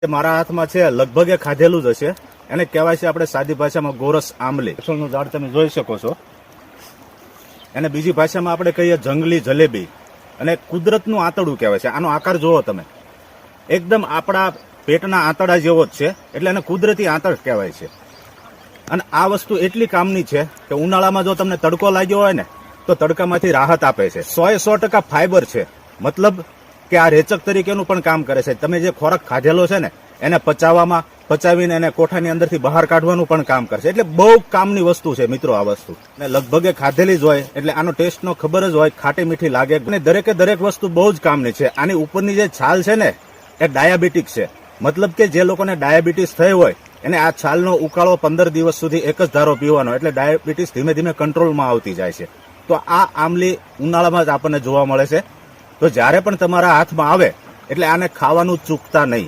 મારા હાથમાં છે, લગભગ એ ખાધેલું જ હશે. એને કહેવાય છે આપણે સાદી ભાષામાં ગોરસ આંબલી. નું ઝાડ તમે જોઈ શકો છો. એને બીજી ભાષામાં આપણે કહીએ જંગલી જલેબી અને કુદરતનું આંતરડું કહેવાય છે. આનો આકાર જોવો તમે, એકદમ આપણા પેટના આંતરડા જેવો જ છે, એટલે એને કુદરતી આંતર કહેવાય છે. અને આ વસ્તુ એટલી કામની છે કે ઉનાળામાં જો તમને તડકો લાગ્યો હોય ને તો તડકામાંથી રાહત આપે છે. 100% ફાઈબર છે, મતલબ કે આ રેચક તરીકેનું પણ કામ કરે છે. તમે જે ખોરાક ખાધેલો છે ને એને પચાવીને એને કોઠાની અંદરથી બહાર કાઢવાનું પણ કામ કરશે. એટલે બહુ કામની વસ્તુ છે મિત્રો આ વસ્તુ. ને લગભગ એ ખાધેલી જ હોય એટલે આનો ટેસ્ટનો ખબર જ હોય, ખાટી મીઠી લાગે. અને દરેકે દરેક વસ્તુ બહુ જ કામની છે. આની ઉપરની જે છાલ છે ને એ ડાયાબિટીક છે, મતલબ કે જે લોકોને ડાયાબિટીસ થઈ હોય એને આ છાલનો ઉકાળો 15 દિવસ સુધી એક જ ધારો પીવાનો, એટલે ડાયાબિટીસ ધીમે ધીમે કંટ્રોલમાં આવતી જાય છે. તો આ આમલી ઉનાળામાં જ આપણને જોવા મળે છે. તો જ્યારે પણ તમારા હાથમાં આવે એટલે આને ખાવાનું ચૂકતા નહીં.